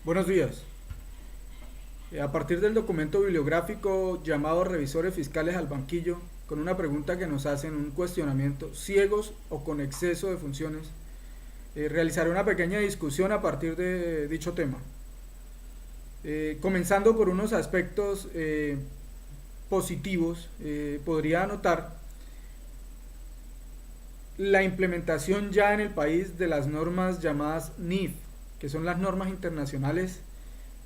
Buenos días. A partir del documento bibliográfico llamado Revisores Fiscales al Banquillo, con una pregunta que nos hacen, un cuestionamiento, ciegos o con exceso de funciones, realizaré una pequeña discusión a partir de dicho tema. Comenzando por unos aspectos positivos, podría anotar la implementación ya en el país de las normas llamadas NIF, que son las normas internacionales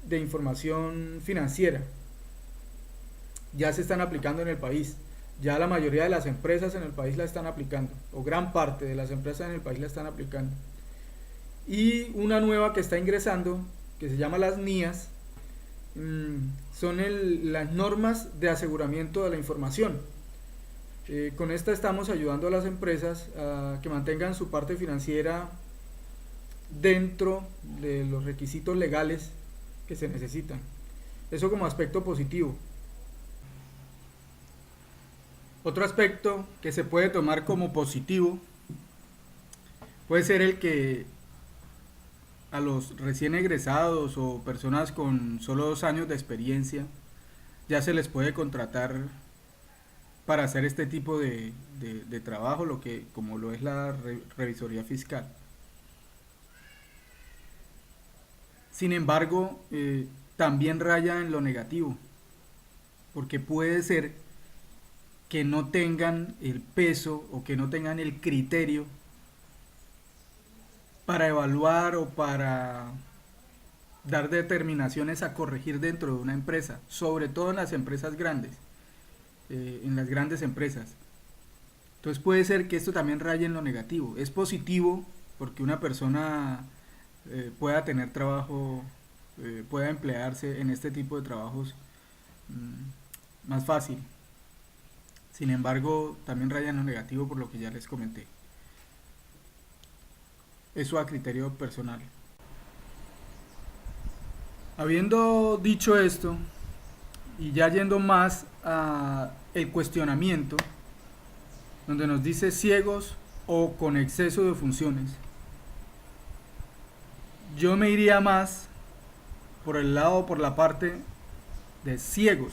de información financiera. Ya se están aplicando en el país. Ya la mayoría de las empresas en el país la están aplicando, o gran parte de las empresas en el país la están aplicando. Y una nueva que está ingresando, que se llama las NIAS, son las normas de aseguramiento de la información. Con esta estamos ayudando a las empresas a que mantengan su parte financiera dentro de los requisitos legales que se necesitan. Eso como aspecto positivo. Otro aspecto que se puede tomar como positivo puede ser el que a los recién egresados o personas con solo 2 años de experiencia ya se les puede contratar para hacer este tipo de trabajo, como lo es la revisoría fiscal. Sin embargo, también raya en lo negativo, porque puede ser que no tengan el peso o que no tengan el criterio para evaluar o para dar determinaciones a corregir dentro de una empresa, sobre todo en las empresas grandes, en las grandes empresas. Entonces puede ser que esto también raye en lo negativo. Es positivo porque una persona pueda tener trabajo, pueda emplearse en este tipo de trabajos más fácil. Sin embargo, también raya en lo negativo por lo que ya les comenté. Eso a criterio personal. Habiendo dicho esto, y ya yendo más a el cuestionamiento, donde nos dice ciegos o con exceso de funciones, yo me iría más por la parte de ciegos.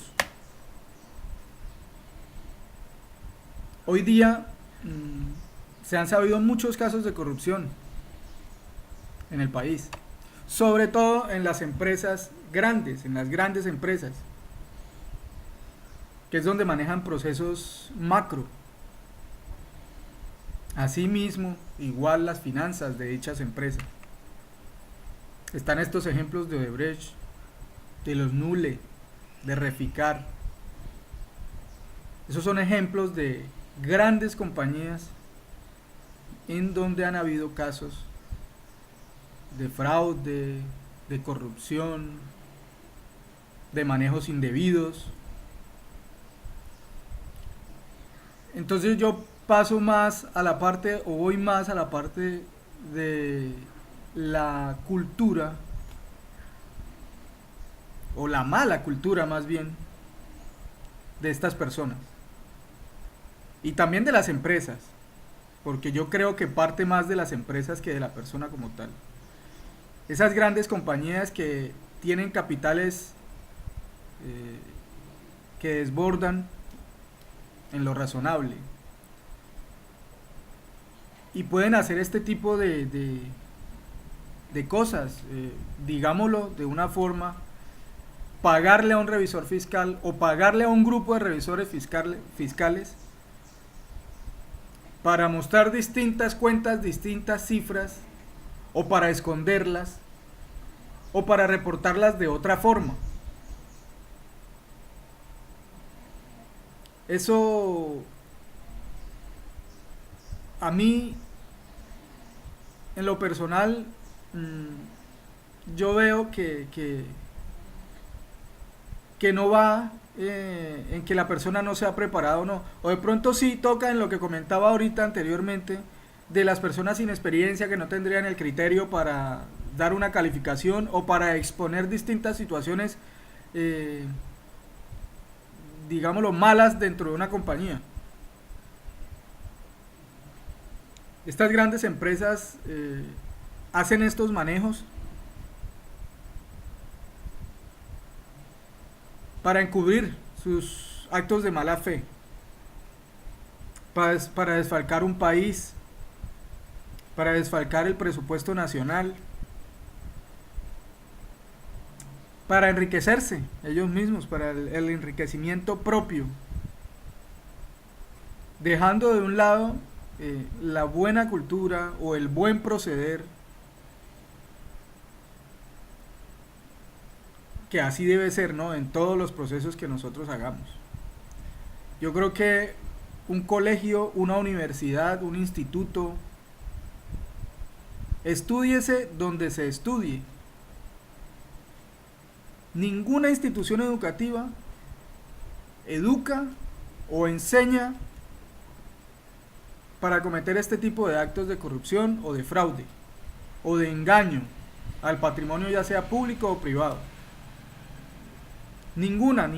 Hoy día se han sabido muchos casos de corrupción en el país, sobre todo en las empresas grandes, en las grandes empresas, que es donde manejan procesos macro. Asimismo, igual las finanzas de dichas empresas. Están estos ejemplos de Odebrecht, de los Nule, de Reficar. Esos son ejemplos de grandes compañías en donde han habido casos de fraude, de corrupción, de manejos indebidos. Entonces yo paso más a la parte, o voy más a la parte de la cultura, o la mala cultura más bien, de estas personas. Y también de las empresas, porque yo creo que parte más de las empresas que de la persona como tal. Esas grandes compañías que tienen capitales eh, que desbordan en lo razonable y pueden hacer este tipo de cosas, digámoslo de una forma, pagarle a un revisor fiscal o pagarle a un grupo de revisores fiscales para mostrar distintas cuentas, distintas cifras, o para esconderlas, o para reportarlas de otra forma. Eso a mí, en lo personal, yo veo que no va en que la persona no se ha preparado o no. O de pronto sí toca en lo que comentaba ahorita anteriormente, de las personas sin experiencia que no tendrían el criterio para dar una calificación o para exponer distintas situaciones, eh, digámoslo, malas dentro de una compañía. Estas grandes empresas hacen estos manejos para encubrir sus actos de mala fe, para desfalcar un país, para desfalcar el presupuesto nacional, para enriquecerse ellos mismos, para el enriquecimiento propio, dejando de un lado la buena cultura o el buen proceder, que así debe ser, ¿no?, en todos los procesos que nosotros hagamos. Yo creo que un colegio, una universidad, un instituto, estúdiese donde se estudie. Ninguna institución educativa educa o enseña para cometer este tipo de actos de corrupción o de fraude o de engaño al patrimonio, ya sea público o privado. Ninguna,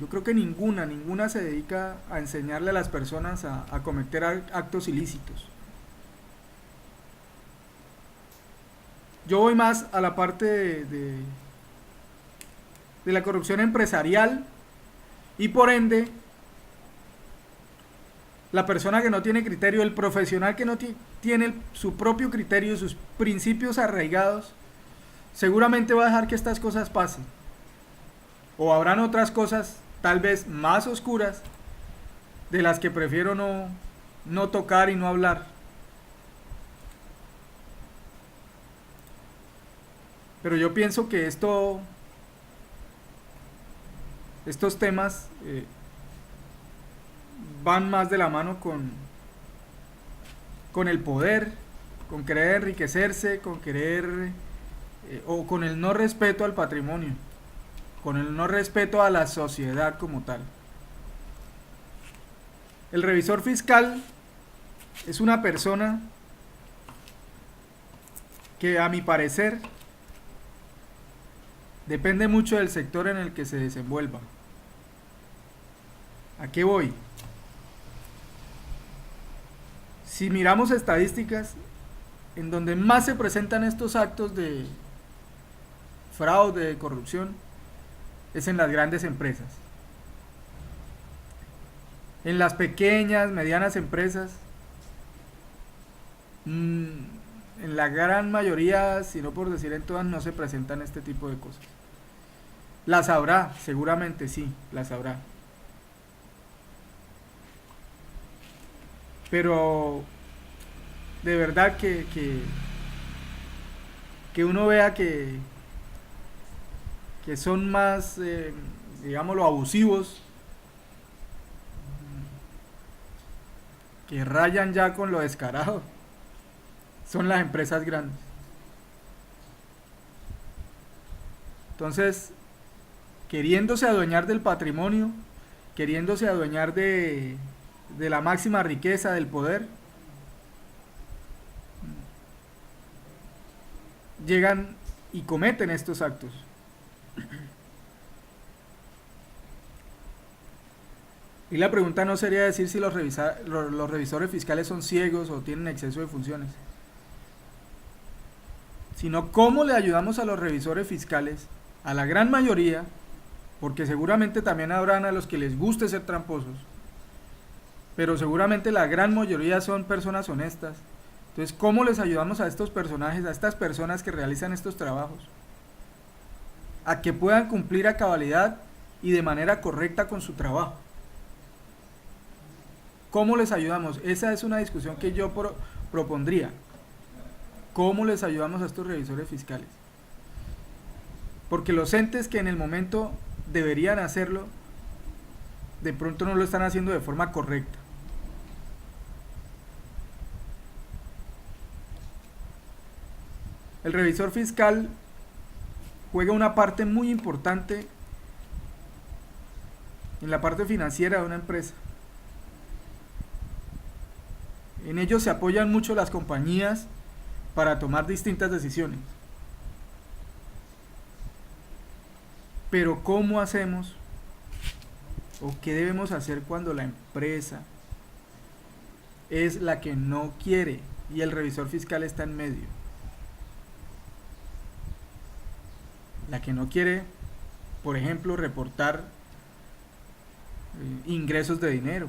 yo creo que ninguna se dedica a enseñarle a las personas a cometer actos ilícitos. Yo voy más a la parte de la corrupción empresarial, y por ende la persona que no tiene criterio, el profesional que no tiene su propio criterio, sus principios arraigados, seguramente va a dejar que estas cosas pasen. O habrán otras cosas tal vez más oscuras de las que prefiero no tocar y no hablar. Pero yo pienso que estos temas van más de la mano con el poder, con querer enriquecerse, con querer o con el no respeto al patrimonio, con el no respeto a la sociedad como tal. El revisor fiscal es una persona que, a mi parecer, depende mucho del sector en el que se desenvuelva. ¿A qué voy? Si miramos estadísticas, en donde más se presentan estos actos de fraude, de corrupción, es en las grandes empresas. En las pequeñas, medianas empresas, en la gran mayoría, si no por decir en todas, no se presentan este tipo de cosas. Las habrá, seguramente sí, las habrá. Pero de verdad que uno vea que son más, digámoslo, abusivos, que rayan ya con lo descarado, son las empresas grandes. Entonces, queriéndose adueñar del patrimonio, queriéndose adueñar de la máxima riqueza, del poder, llegan y cometen estos actos. Y la pregunta no sería decir si los revisores fiscales son ciegos o tienen exceso de funciones, sino cómo le ayudamos a los revisores fiscales, a la gran mayoría, porque seguramente también habrán a los que les guste ser tramposos, pero seguramente la gran mayoría son personas honestas. Entonces, ¿cómo les ayudamos a estos personajes, a estas personas que realizan estos trabajos, a que puedan cumplir a cabalidad y de manera correcta con su trabajo? ¿Cómo les ayudamos? Esa es una discusión que yo propondría. ¿Cómo les ayudamos a estos revisores fiscales? Porque los entes que en el momento deberían hacerlo, de pronto no lo están haciendo de forma correcta. El revisor fiscal juega una parte muy importante en la parte financiera de una empresa. En ello se apoyan mucho las compañías para tomar distintas decisiones. Pero ¿cómo hacemos o qué debemos hacer cuando la empresa es la que no quiere y el revisor fiscal está en medio? La que no quiere Por ejemplo, reportar ingresos de dinero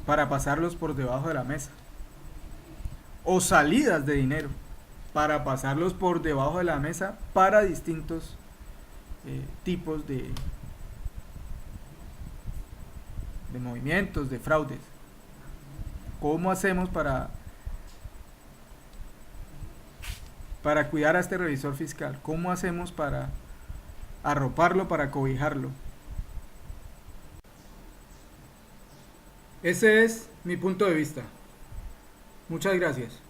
para pasarlos por debajo de la mesa, o salidas de dinero para pasarlos por debajo de la mesa para distintos tipos de movimientos, de fraudes. ¿Cómo hacemos para cuidar a este revisor fiscal? ¿Cómo hacemos para arroparlo, para cobijarlo? Ese es mi punto de vista. Muchas gracias.